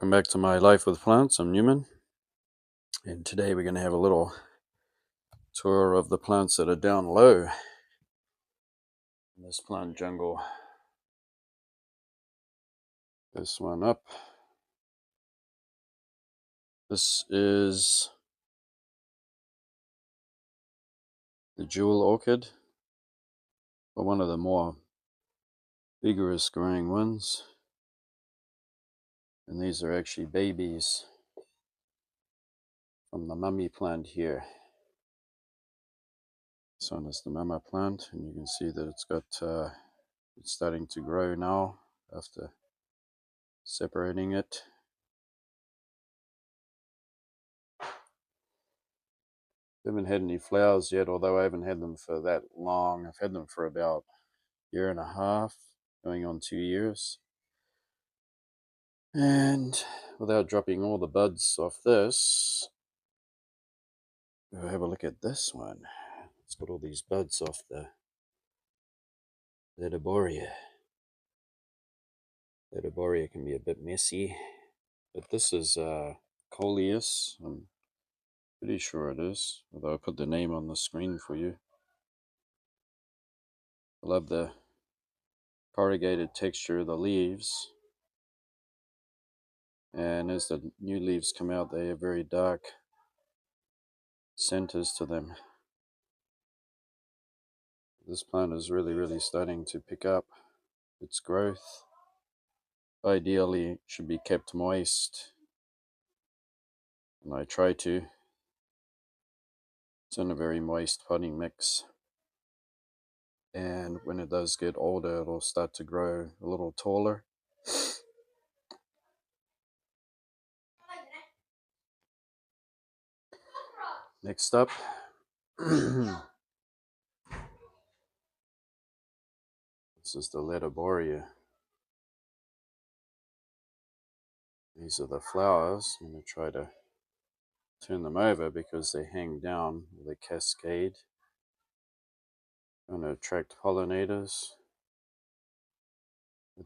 Welcome back to my Life with Plants. I'm Newman, and today we're going to have a little tour of the plants that are down low in this plant jungle. This one up. This is the jewel orchid, or one of the more vigorous growing ones. And these are actually babies from the mummy plant here. This one is the mama plant, and you can see that it's starting to grow now after separating it. Haven't had any flowers yet, although I haven't had them for that long. I've had them for about a year and a half, going on 2 years. And without dropping all the buds off this, we'll have a look at this one. It's got all these buds off the Lediboria. Lediboria can be a bit messy, but this is Coleus. I'm pretty sure it is, although I put the name on the screen for you. I love the corrugated texture of the leaves, and as the new leaves come out, they have very dark centers to them. This plant is really starting to pick up its growth. Ideally, it should be kept moist, and I try to. It's in a very moist potting mix, and when it does get older, it'll start to grow a little taller. Next up, this is the Lediboria. These are the flowers. I'm going to try to turn them over because they hang down with a cascade. Going to attract pollinators.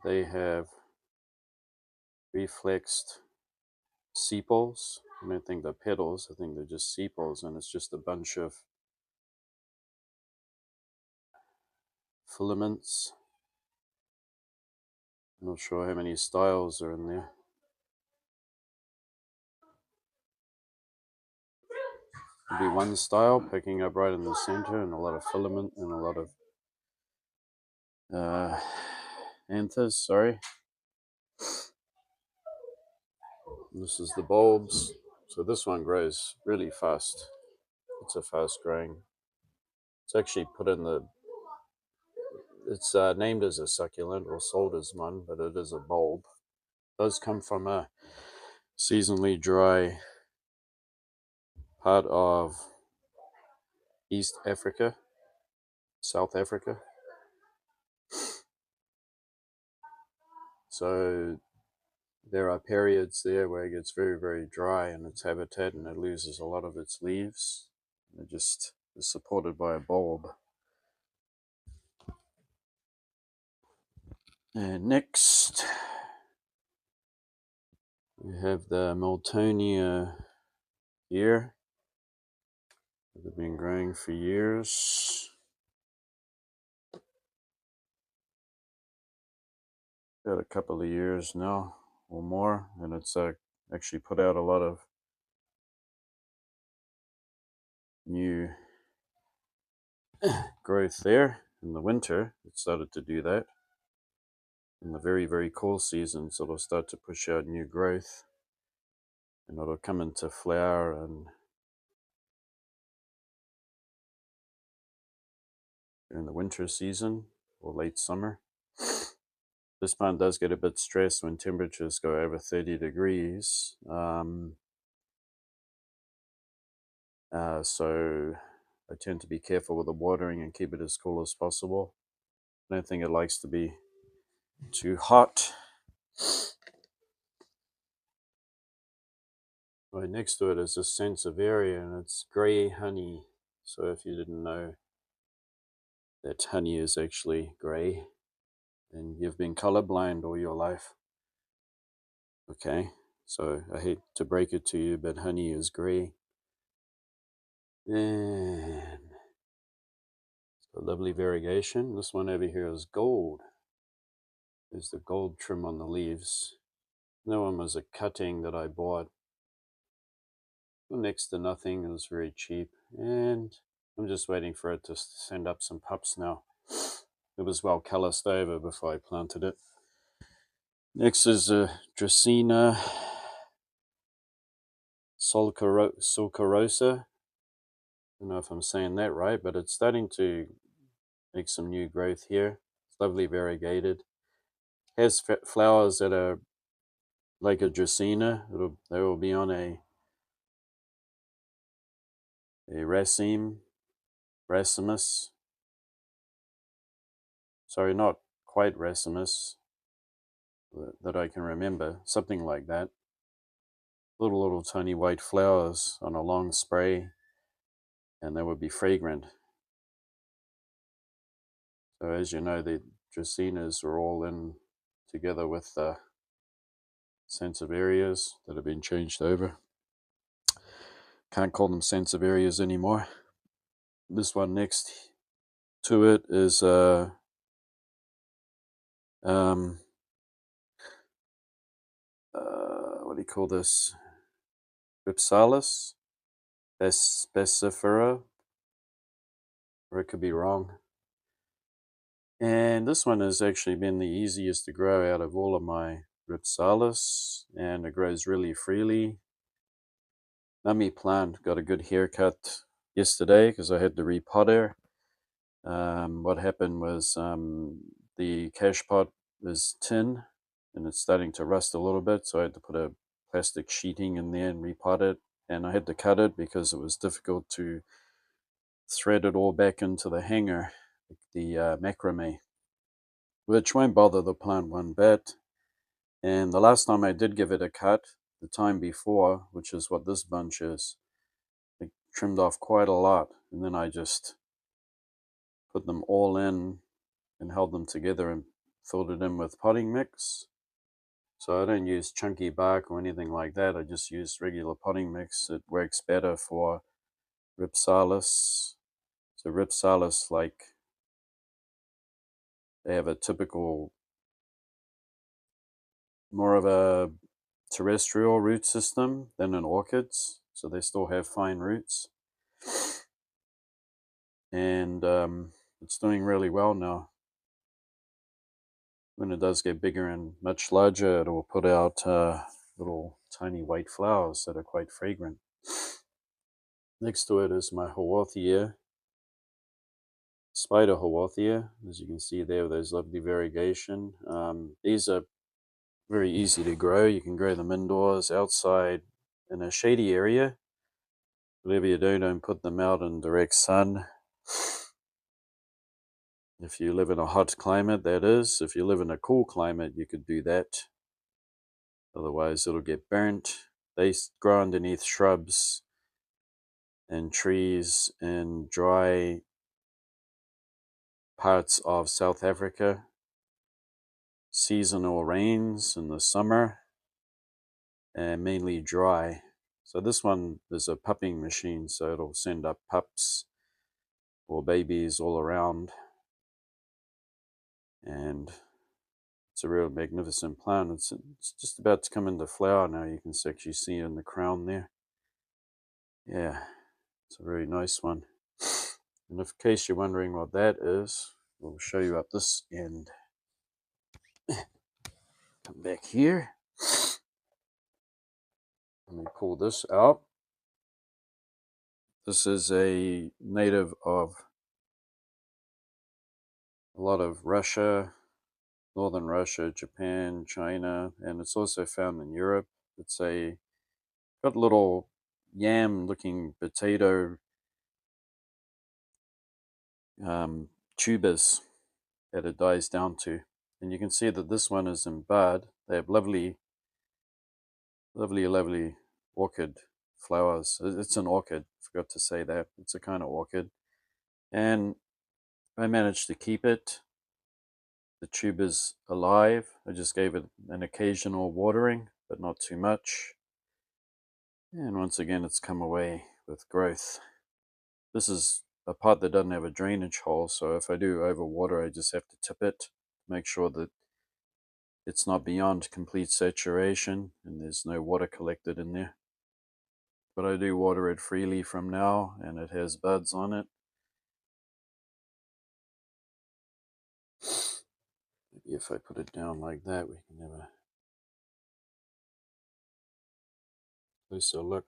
They have reflexed sepals. I don't think they're petals, I think they're just sepals, and it's just a bunch of filaments. I'm not sure how many styles are in there. Maybe one style picking up right in the center, and a lot of filament and a lot of anthers, sorry. This is the bulbs. So this one grows really fast. It's a fast growing. It's actually put in the, it's named as a succulent or sold as one, but it is a bulb. It does come from a seasonally dry part of East Africa, South Africa. So there are periods there where it gets very dry in its habitat and it loses a lot of its leaves. It just is supported by a bulb. And next, we have the Miltonia here. They've been growing for years. Got a couple of years now or more, and it's actually put out a lot of new growth there. In the winter, it started to do that. In the very cool seasons, it'll start to push out new growth, and it'll come into flower and in the winter season or late summer. This plant does get a bit stressed when temperatures go over 30 degrees. So I tend to be careful with the watering and keep it as cool as possible. I don't think it likes to be too hot. Right next to it is this Sansevieria, and it's grey honey. So if you didn't know that honey is actually grey, then you've been colorblind all your life. Okay, So I hate to break it to you, but honey is grey. And a lovely variegation. This one over here is gold. There's the gold trim on the leaves. That one was a cutting that I bought for next to nothing. It was very cheap. And I'm just waiting for it to send up some pups now. It was well calloused over before I planted it. Next is a Dracaena sulcarosa. I don't know if I'm saying that right, but it's starting to make some new growth here. It's lovely variegated. Has flowers that are like a Dracaena. They will be on a racemus. Sorry, not quite racemus that I can remember. Something like that. Little tiny white flowers on a long spray, and they would be fragrant. So as you know, the Dracaenas are all in together with the Sansevierias that have been changed over. Can't call them Sansevierias anymore. This one next to it is what do you call this? Ripsalis specifera, or it could be wrong. And this one has actually been the easiest to grow out of all of my Ripsalis, and it grows really freely. Mummy plant got a good haircut yesterday because I had to repot her. What happened was the cash pot is tin and it's starting to rust a little bit, so I had to put a plastic sheeting in there and repot it. And I had to cut it because it was difficult to thread it all back into the hanger, the macrame, which won't bother the plant one bit. And the last time I did give it a cut, the time before, which is what this bunch is, it trimmed off quite a lot, and then I just put them all in and held them together and filled it in with potting mix. So I don't use chunky bark or anything like that. I just use regular potting mix. It works better for Ripsalis. So Ripsalis, like, they have a typical, more of a terrestrial root system than in orchids. So they still have fine roots. And it's doing really well now. When it does get bigger and much larger, it will put out little tiny white flowers that are quite fragrant. Next to it is my Haworthia, spider Haworthia. As you can see there, there's lovely variegation. These are very easy to grow. You can grow them indoors, outside, in a shady area. Whatever you do, don't put them out in direct sun. If you live in a hot climate, that is. If you live in a cool climate, you could do that. Otherwise, it'll get burnt. They grow underneath shrubs and trees in dry parts of South Africa. Seasonal rains in the summer and mainly dry. So this one is a pupping machine, so it'll send up pups or babies all around. And it's a real magnificent plant. It's just about to come into flower now. You can actually see in the crown there. Yeah, it's a very nice one. And in case you're wondering what that is, we'll show you up this end. Come back here. Let me pull this out. This is a native of a lot of Russia, northern Russia, Japan, China, and it's also found in Europe. It's got little yam-looking potato tubers that it dies down to. And you can see that this one is in bud. They have lovely, lovely orchid flowers. It's an orchid, forgot to say that. It's a kind of orchid. And I managed to keep it. The tubers alive. I just gave it an occasional watering. but not too much. And once again, it's come away with growth. This is a pot that doesn't have a drainage hole, so if I do overwater, I just have to tip it to make sure that it's not beyond complete saturation and there's no water collected in there. But I do water it freely from now, and it has buds on it. Maybe if I put it down like that, we can have a closer look.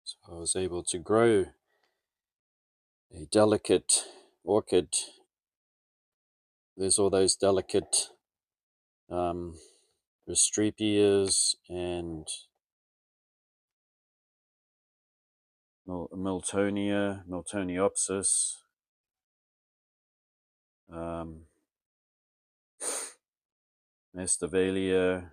So I was able to grow a delicate orchid. There's all those delicate Restrepias and Miltoniopsis, Masdevallia,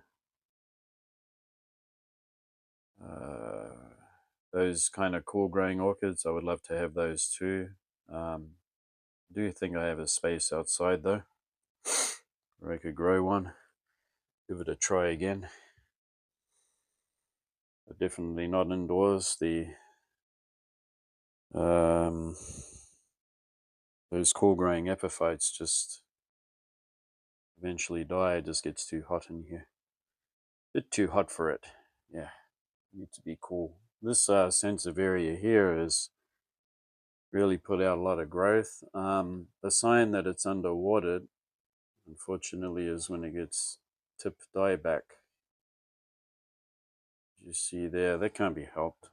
those kind of cool growing orchids. I would love to have those too. I do think I have a space outside though, where I could grow one. Give it a try again. But definitely not indoors. Those cool growing epiphytes just eventually die. It just gets too hot in here. A bit too hot for it. Yeah, need to be cool. This Sansevieria here is really put out a lot of growth. The sign that it's underwatered, unfortunately, is when it gets tip dieback. You see there, that can't be helped.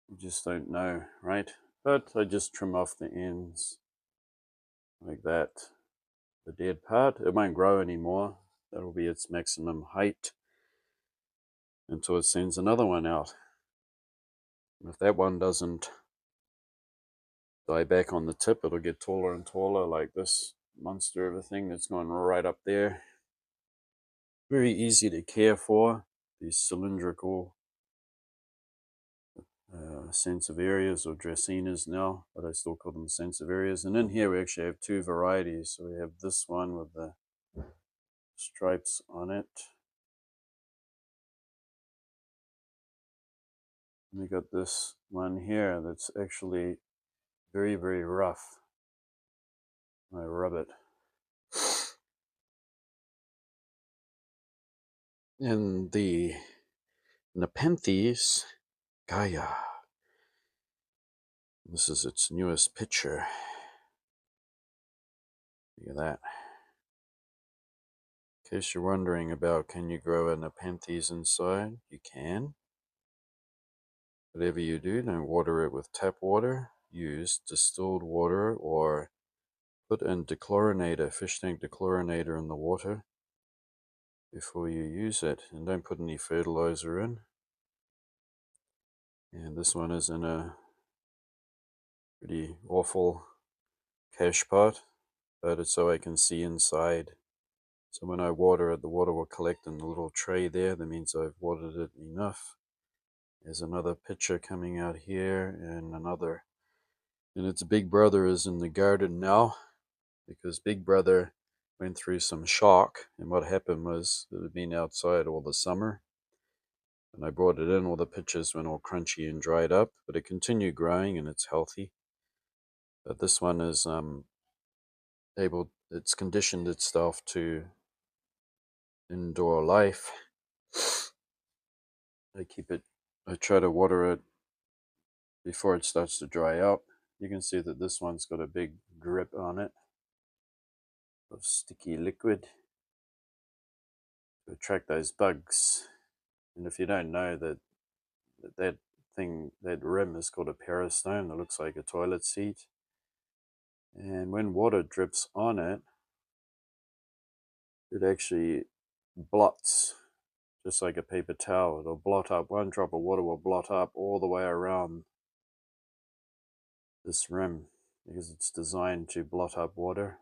You just don't know, right? But I just trim off the ends like that. The dead part, it won't grow anymore. That'll be its maximum height until it sends another one out. And if that one doesn't die back on the tip, it'll get taller and taller, like this monster of a thing that's going right up there. Very easy to care for, these cylindrical Sansevierias or Dracaenas now, but I still call them Sansevierias. And in here we actually have two varieties. So we have this one with the stripes on it. And we got this one here that's actually very, very rough. I rub it. And the Nepenthes Gaia. This is its newest picture. Look at that. In case you're wondering about, can you grow a Nepenthes inside? You can. Whatever you do, don't water it with tap water. Use distilled water or put in dechlorinator, fish tank dechlorinator in the water before you use it. And don't put any fertilizer in. And this one is in a pretty awful cache pot, but it's so I can see inside. So when I water it, the water will collect in the little tray there. That means I've watered it enough. There's another picture coming out here, and another. And its big brother is in the garden now, because big brother went through some shock. And what happened was it had been outside all the summer. And I brought it in, all the pictures went all crunchy and dried up, but it continued growing and it's healthy. But this one is it's conditioned itself to indoor life. I try to water it before it starts to dry out. You can see that this one's got a big drip on it of sticky liquid to attract those bugs. And if you don't know that thing, that rim is called a peristome. It looks like a toilet seat. And when water drips on it, it actually blots, just like a paper towel. It'll blot up, one drop of water will blot up all the way around this rim because it's designed to blot up water.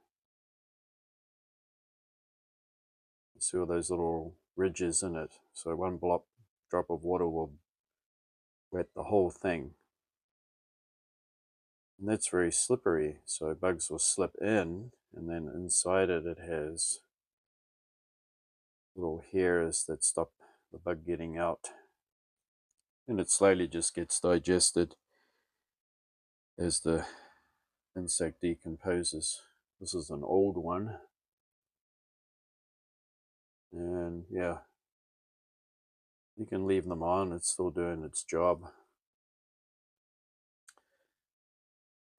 You see all those little ridges in it. So one drop of water will wet the whole thing. And that's very slippery, so bugs will slip in and then inside it, it has little hairs that stop the bug getting out, and it slowly just gets digested as the insect decomposes. This is an old one, and yeah, you can leave them on, it's still doing its job.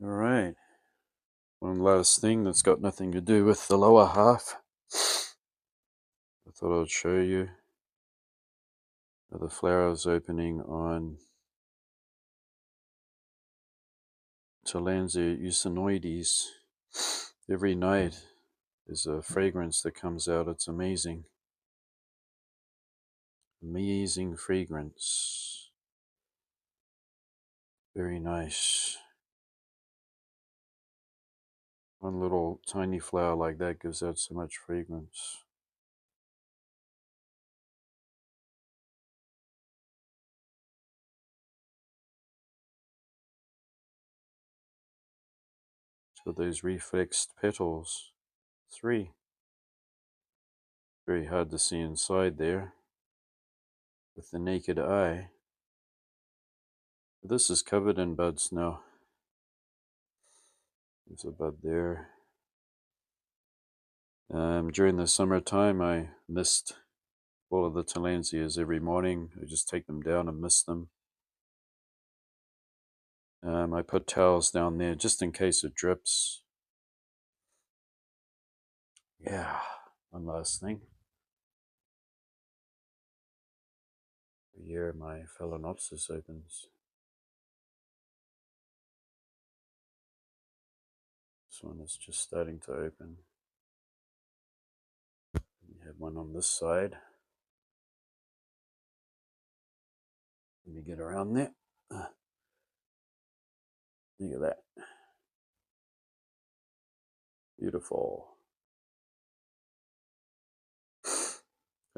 All right, one last thing that's got nothing to do with the lower half. I thought I'd show you the flowers opening on Tillandsia usinoides. Every night there's a fragrance that comes out. It's amazing. Amazing fragrance. Very nice. One little tiny flower like that gives out so much fragrance. It's got those reflexed petals. 3. Very hard to see inside there with the naked eye. This is covered in buds now. There's a bud there. During the summertime, I mist all of the tillandsias every morning. I just take them down and mist them. I put towels down there just in case it drips. Yeah, one last thing. Every year my Phalaenopsis opens. This one is just starting to open. We have one on this side. Let me get around there. Look at that. Beautiful.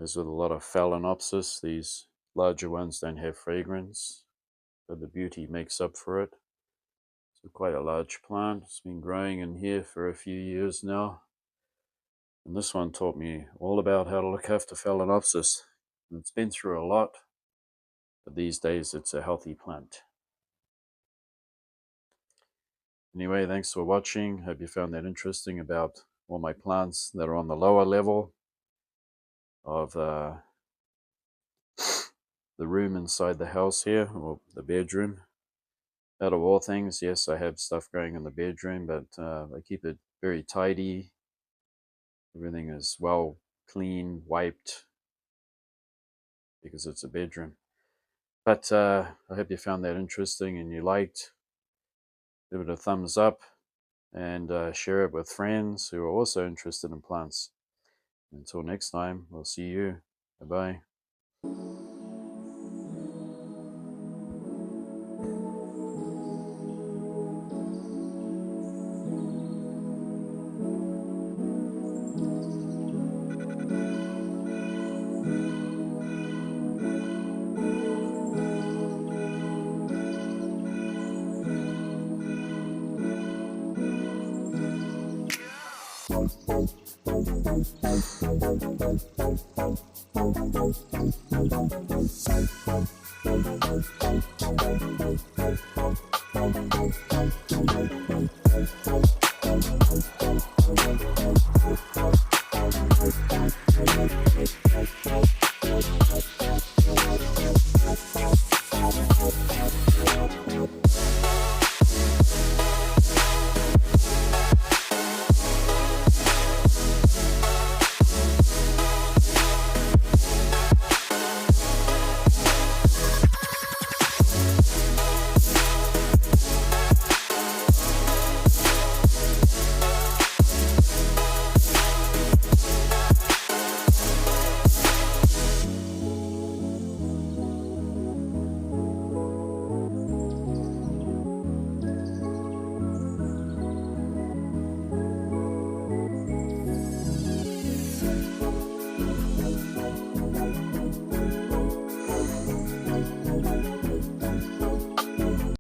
As with a lot of Phalaenopsis, these larger ones don't have fragrance, but the beauty makes up for it. So quite a large plant. It's been growing in here for a few years now. And this one taught me all about how to look after Phalaenopsis. And it's been through a lot, but these days it's a healthy plant. Anyway, thanks for watching. Hope you found that interesting about all my plants that are on the lower level of the room inside the house here, or the bedroom. Out of all things, yes, I have stuff going in the bedroom, but I keep it very tidy. Everything is well clean, wiped, because it's a bedroom. But I hope you found that interesting and you liked. Give it a thumbs up and share it with friends who are also interested in plants. Until next time, we'll see you. Bye-bye.